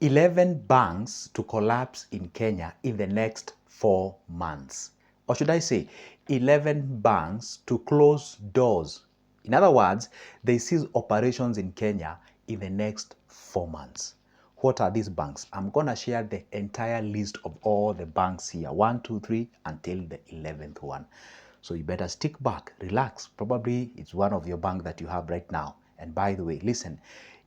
11 banks to collapse in Kenya in the next 4 months. Or should I say, 11 banks to close doors. In other words, they cease operations in Kenya in the next 4 months. What are these banks? I'm going to share the entire list of all the banks here, 1, 2, 3, until the 11th one. So you better stick back, relax. Probably it's one of your banks that you have right now. And by the way, listen,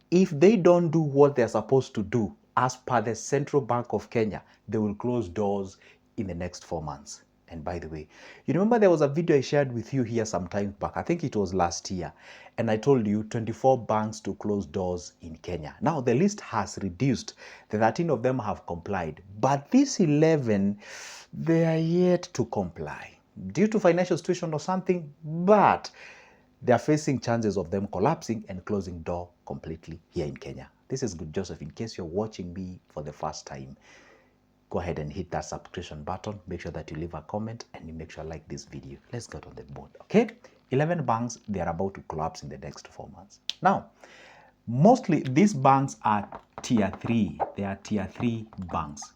if they don't do what they're supposed to do, as per the Central Bank of Kenya, they will close doors in the next 4 months. And by the way, you remember there was a video I shared with you here some time back. I think it was last year. And I told you 24 banks to close doors in Kenya. Now the list has reduced. The 13 of them have complied. But these 11, they are yet to comply due to financial situation or something. But they are facing chances of them collapsing and closing door completely here in Kenya. This is Good Joseph. In case you're watching me for the first time, go ahead and hit that subscription button. Make sure that you leave a comment and you make sure you like this video. Let's get on the board, okay? 11 banks, they are about to collapse in the next 4 months. Now, mostly these banks are tier 3. They are tier 3 banks.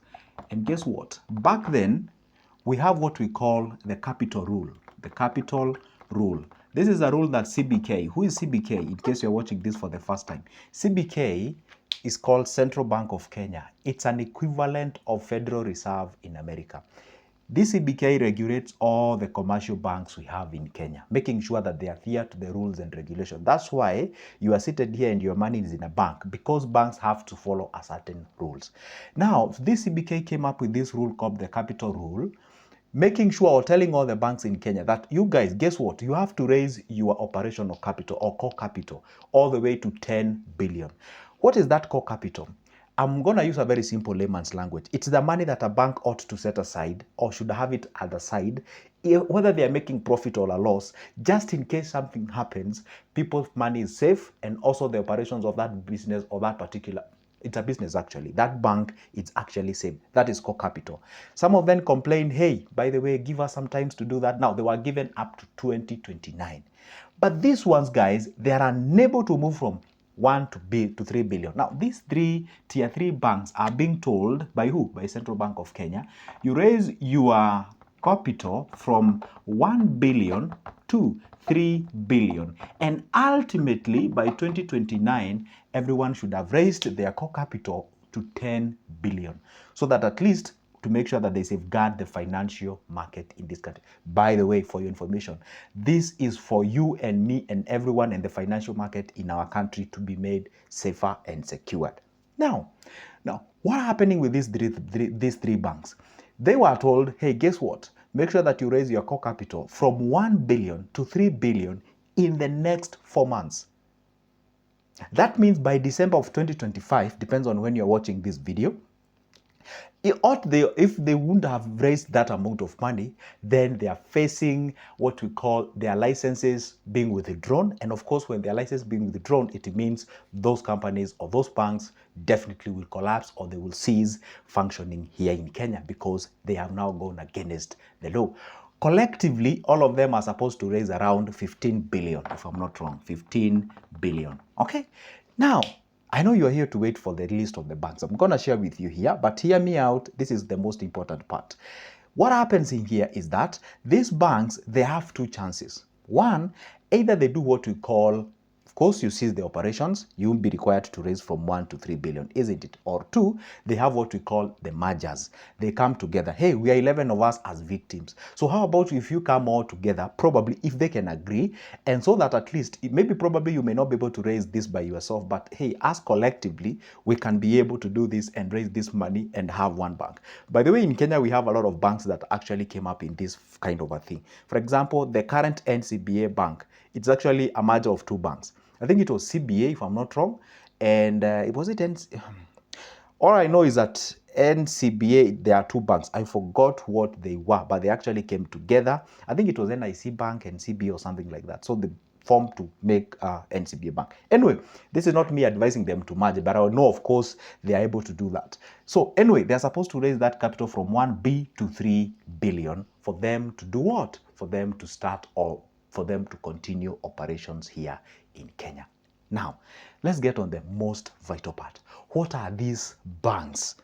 And guess what? Back then, we have what we call the capital rule. The capital rule. This is a rule that CBK, who is CBK, in case you're watching this for the first time? CBK is called Central Bank of Kenya. It's an equivalent of Federal Reserve in America. This CBK regulates all the commercial banks we have in Kenya, making sure that they adhere to the rules and regulations. That's why you are seated here and your money is in a bank, because banks have to follow a certain rules. Now, this CBK came up with this rule called the capital rule, making sure or telling all the banks in Kenya that you guys, guess what? You have to raise your operational capital or core capital all the way to 10 billion. What is that core capital? I'm going to use a very simple layman's language. It's the money that a bank ought to set aside or should have it at the side, whether they are making profit or a loss, just in case something happens, people's money is safe, and also the operations of that business or that particular, it's a business actually, that bank is actually safe. That is core capital. Some of them complain, hey, by the way, give us some time to do that. Now, they were given up to 2029. But these ones, guys, they are unable to move from 1 to 3 billion. Now, these tier 3 banks are being told by who? By Central Bank of Kenya. You raise your capital from 1 billion to 3 billion. And ultimately, by 2029, everyone should have raised their core capital to 10 billion. So that at least to make sure that they safeguard the financial market in this country. By the way, for your information, this is for you and me and everyone in the financial market in our country to be made safer and secured. Now, what happening with these three banks? They were told, hey, guess what? Make sure that you raise your core capital from 1 billion to 3 billion in the next 4 months. That means by December of 2025, depends on when you're watching this video, if they wouldn't have raised that amount of money, then they are facing what we call their licenses being withdrawn. And of course, when their license being withdrawn, it means those companies or those banks definitely will collapse or they will cease functioning here in Kenya because they have now gone against the law. Collectively, all of them are supposed to raise around 15 billion, if I'm not wrong, 15 billion. Okay? Now, I know you're here to wait for the list of the banks. I'm going to share with you here, but hear me out. This is the most important part. What happens in here is that these banks, they have two chances. One, either they do what we call, of course, you cease the operations, you won't be required to raise from 1 to 3 billion, isn't it? Or two, they have what we call the mergers. They come together. Hey, we are 11 of us as victims. So how about if you come all together, probably if they can agree, and so that at least, probably you may not be able to raise this by yourself, but hey, us collectively, we can be able to do this and raise this money and have one bank. By the way, in Kenya, we have a lot of banks that actually came up in this kind of a thing. For example, the current NCBA bank, it's actually a merger of two banks. I think it was CBA, if I'm not wrong, and all I know is that NCBA, there are two banks. I forgot what they were, but they actually came together. I think it was NIC Bank and CBA or something like that. So they formed to make NCBA Bank. Anyway, this is not me advising them to merge, but I know, of course, they are able to do that. So anyway, they're supposed to raise that capital from 1B to 3 billion for them to do what? For them to start or for them to continue operations here in Kenya. Now, let's get on the most vital part. What are these banks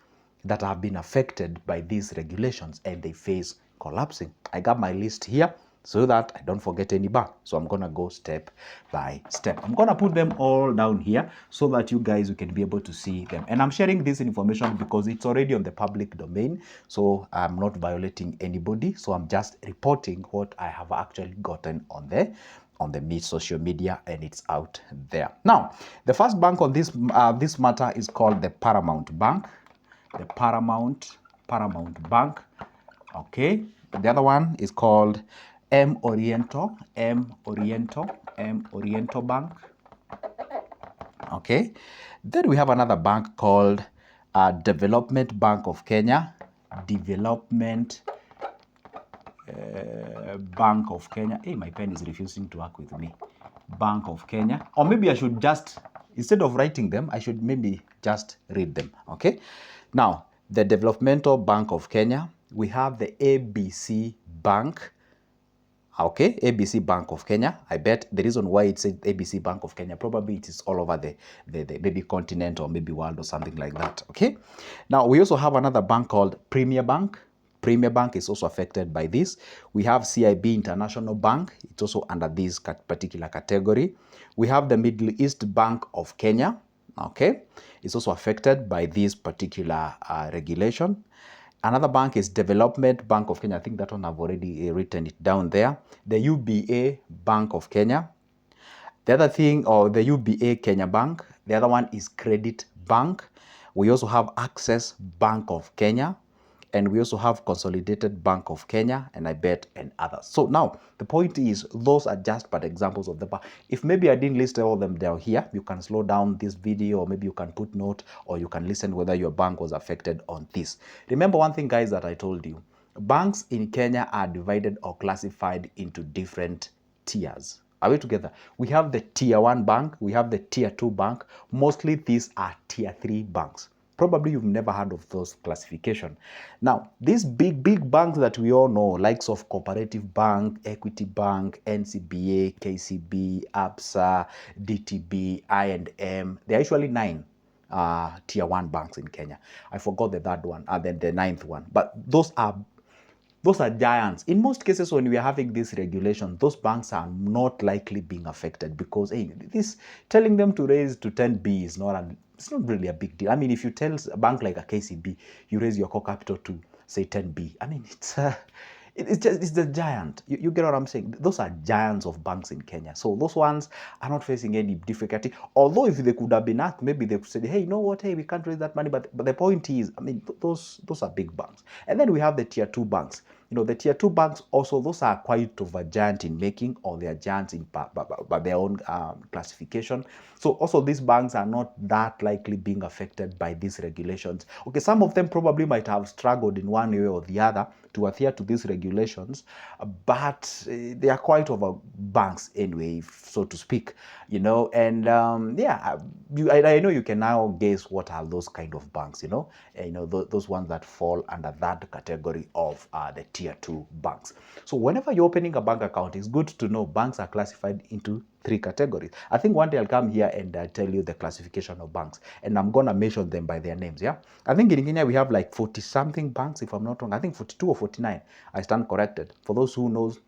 that have been affected by these regulations and they face collapsing? I got my list here so that I don't forget any bank. So I'm going to go step by step. I'm going to put them all down here so that you guys can be able to see them. And I'm sharing this information because it's already on the public domain. So I'm not violating anybody. So I'm just reporting what I have actually gotten on the social media, and it's out there. Now, the first bank on this matter is called the Paramount Bank. The Paramount Bank. Okay. The other one is called M Oriental Bank. Okay. Then we have another bank called Development Bank of Kenya. Development Bank of Kenya. Hey, my pen is refusing to work with me. Bank of Kenya. Or maybe I should just, instead of writing them, I should maybe just read them. Okay. Now, the Developmental Bank of Kenya. We have the ABC Bank. Okay, ABC Bank of Kenya. I bet the reason why it says ABC Bank of Kenya, probably it is all over the maybe continent or maybe world or something like that. Okay. Now, we also have another bank called Premier Bank. Premier Bank is also affected by this. We have CIB International Bank. It's also under this particular category. We have the Middle East Bank of Kenya. Okay. It's also affected by this particular regulation. Another bank is Development Bank of Kenya. I think that one I've already written it down there. The UBA Bank of Kenya. The other thing, or the UBA Kenya Bank. The other one is Credit Bank. We also have Access Bank of Kenya. And we also have Consolidated Bank of Kenya, and I bet, and others. So now, the point is, those are just but examples of the bank. If maybe I didn't list all of them down here, you can slow down this video, or maybe you can put note, or you can listen whether your bank was affected on this. Remember one thing, guys, that I told you. Banks in Kenya are divided or classified into different tiers. Are we together? We have the tier 1 bank, we have the tier 2 bank. Mostly these are tier 3 banks. Probably you've never heard of those classification. Now, these big banks that we all know, likes of Cooperative Bank, Equity Bank, NCBA, KCB, ABSA, DTB, I&M, there are actually 9 tier 1 banks in Kenya. I forgot the third one, and then the 9th one. But those are giants. In most cases, when we are having this regulation, those banks are not likely being affected because, hey, this telling them to raise to 10B is it's not really a big deal. I mean, if you tell a bank like a KCB, you raise your core capital to say 10B, I mean, it's the giant. You get what I'm saying? Those are giants of banks in Kenya. So those ones are not facing any difficulty. Although if they could have been asked, maybe they could say, hey, you know what? Hey, we can't raise that money. But the point is, I mean, those are big banks. And then we have the tier 2 banks. You know, the tier 2 banks also, those are quite of a giant in making, or they are giants in by their own classification. So also these banks are not that likely being affected by these regulations. Okay, some of them probably might have struggled in one way or the other to adhere to these regulations, but they are quite over banks anyway, so to speak, you know. And yeah, I know you can now guess what are those kind of banks, you know, those ones that fall under that category of the tier 2 banks. So whenever you're opening a bank account, it's good to know banks are classified into 3 categories. I think one day I'll come here and tell you the classification of banks, and I'm gonna mention them by their names. Yeah, I think in Kenya we have like 40 something banks, if I'm not wrong. I think 42 or 49. I stand corrected. For those who knows,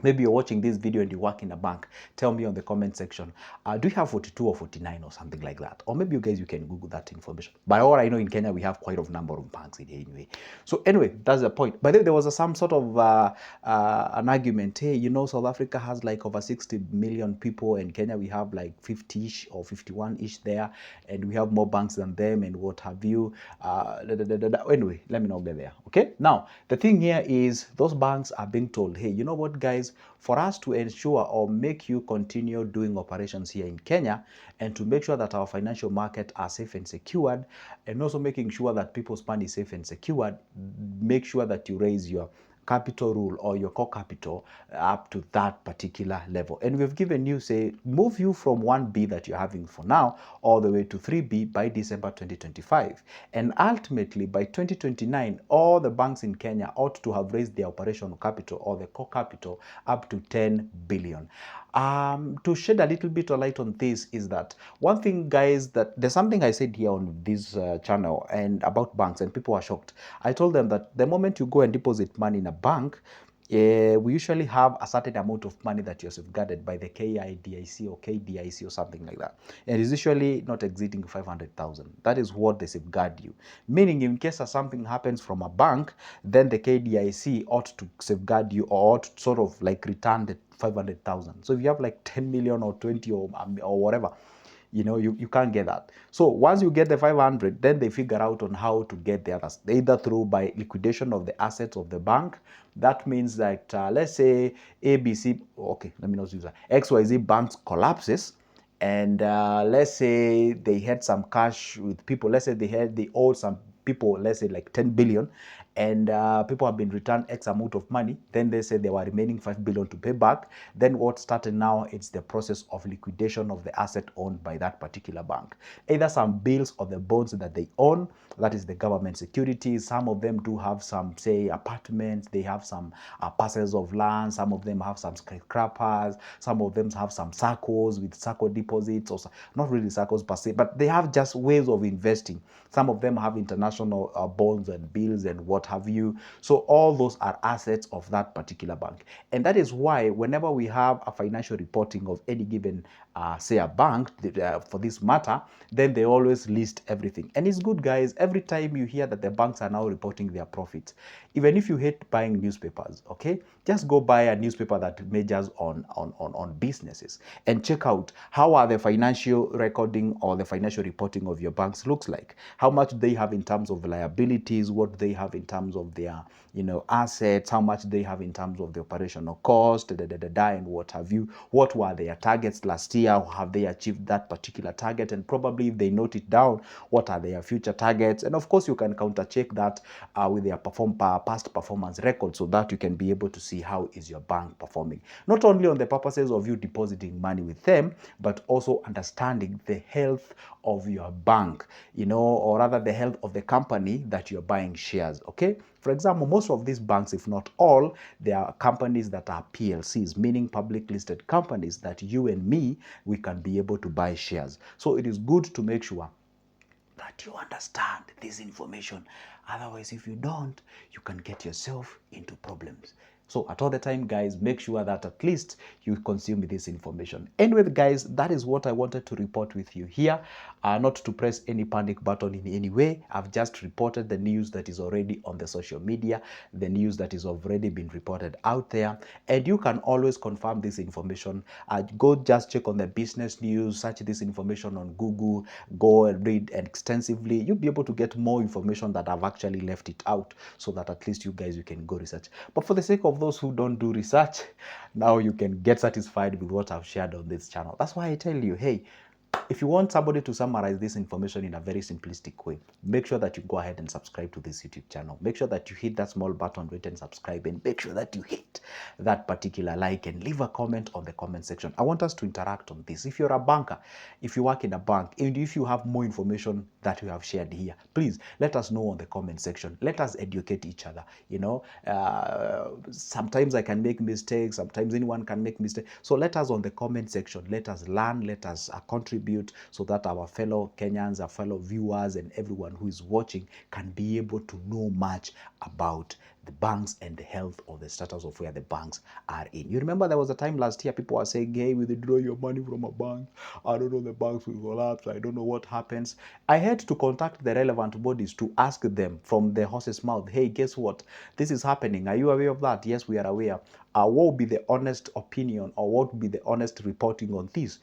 maybe you're watching this video and you work in a bank, tell me on the comment section, do you have 42 or 49 or something like that? Or maybe you guys, you can Google that information. By all I know, in Kenya, we have quite a number of banks in here anyway. So anyway, that's the point. But then there was some sort of an argument, hey, you know, South Africa has like over 60 million people, and Kenya, we have like 50-ish or 51-ish there, and we have more banks than them, and what have you. Anyway, let me not get there, okay? Now, the thing here is those banks are being told, hey, you know what, guys, for us to ensure or make you continue doing operations here in Kenya, and to make sure that our financial market are safe and secured, and also making sure that people's money is safe and secured, make sure that you raise your capital rule or your core capital up to that particular level. And we've given you, say, move you from 1B that you're having for now all the way to 3B by December 2025. And ultimately by 2029, all the banks in Kenya ought to have raised their operational capital or the core capital up to 10 billion. To shed a little bit of light on this is that one thing, guys, that there's something I said here on this channel and about banks, and people are shocked. I told them that the moment you go and deposit money in a bank, we usually have a certain amount of money that you're safeguarded by the KIDIC or KDIC or something like that. And it's usually not exceeding 500,000. That is what they safeguard you. Meaning, in case something happens from a bank, then the KDIC ought to safeguard you or ought to sort of like return the 500,000. So if you have like 10 million or 20 or whatever, you can't get that. So once you get the 500, then they figure out on how to get the others, either through by liquidation of the assets of the bank. That means that let's say ABC, okay, let me not use that, XYZ banks collapses, and let's say they had some cash with people. Let's say they owed some people, let's say like 10 billion, and people have been returned X amount of money. Then they say they were remaining 5 billion to pay back. Then what started now, it's the process of liquidation of the asset owned by that particular bank. Either some bills or the bonds that they own, that is the government securities. Some of them do have some, say, apartments. They have some parcels of land. Some of them have some skyscrapers. Some of them have some circles with circle deposits, or not really circles per se, but they have just ways of investing. Some of them have international bonds and bills and what have you. So all those are assets of that particular bank. And that is why whenever we have a financial reporting of any given, say, a bank, for this matter, then they always list everything. And it's good, guys, every time you hear that the banks are now reporting their profits. Even if you hate buying newspapers, okay, just go buy a newspaper that majors on businesses and check out how are the financial recording or the financial reporting of your banks looks like. How much they have in terms of liabilities, what they have in terms of their assets, how much they have in terms of the operational cost, and what have you. What were their targets last year? Have they achieved that particular target? And probably if they note it down, what are their future targets? And of course, you can counter check that with their past performance record, so that you can be able to see how is your bank performing. Not only on the purposes of you depositing money with them, but also understanding the health of your bank, or rather the health of the company that you're buying shares, okay? For example, most of these banks, if not all, they are companies that are PLCs, meaning public listed companies that you and me, we can be able to buy shares. So it is good to make sure that you understand this information. Otherwise, if you don't, you can get yourself into problems. So at all the time, guys, make sure that at least you consume this information. Anyway, guys, that is what I wanted to report with you here. Not to press any panic button in any way. I've just reported the news that is already on the social media, the news that is already been reported out there. And you can always confirm this information. Go just check on the business news, search this information on Google, go and read extensively. You'll be able to get more information that I've actually left it out, so that at least you guys, you can go research. But for the sake of those who don't do research, now you can get satisfied with what I've shared on this channel. That's why I tell you, hey, if you want somebody to summarize this information in a very simplistic way, make sure that you go ahead and subscribe to this YouTube channel. Make sure that you hit that small button written subscribe, and make sure that you hit that particular like and leave a comment on the comment section. I want us to interact on this. If you're a banker, if you work in a bank, and if you have more information that we have shared here, please let us know on the comment section. Let us educate each other. Sometimes I can make mistakes, sometimes anyone can make mistakes. So let us on the comment section, let us learn, let us contribute, so that our fellow Kenyans, our fellow viewers, and everyone who is watching can be able to know much about the banks and the health or the status of where the banks are in. You remember there was a time last year people were saying, hey, we withdraw your money from a bank, I don't know, the banks will collapse, I don't know what happens. I had to contact the relevant bodies to ask them from the horse's mouth, hey, guess what, this is happening, are you aware of that? Yes, we are aware. What would be the honest opinion, or what would be the honest reporting on this?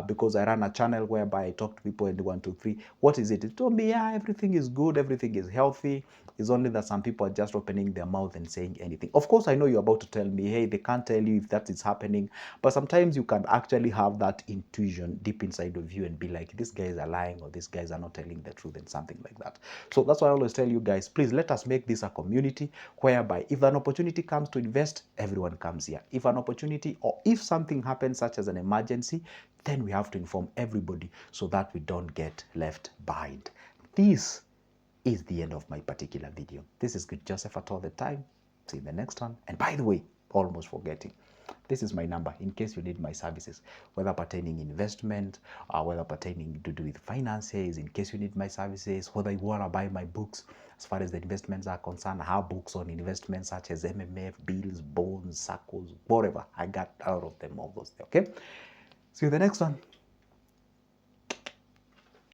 Because I run a channel whereby I talk to people and 1, 2, 3. What is it? It told me, yeah, everything is good, everything is healthy. It's only that some people are just opening their mouth and saying anything. Of course, I know you're about to tell me, hey, they can't tell you if that is happening. But sometimes you can actually have that intuition deep inside of you and be like, these guys are lying, or these guys are not telling the truth, and something like that. So that's why I always tell you guys, please let us make this a community whereby if an opportunity comes to invest, everyone comes here. If an opportunity, or if something happens such as an emergency, then we have to inform everybody so that we don't get left behind. This is the end of my particular video. This is Good Joseph at all the time. See you in the next one. And by the way, almost forgetting, This is my number in case you need my services, whether pertaining investment, whether pertaining to do with finances, in case you need my services, whether you want to buy my books as far as the investments are concerned. I have books on investments such as MMF, bills, bonds, circles, whatever. I got out of them, all those things, okay? See you in the next one.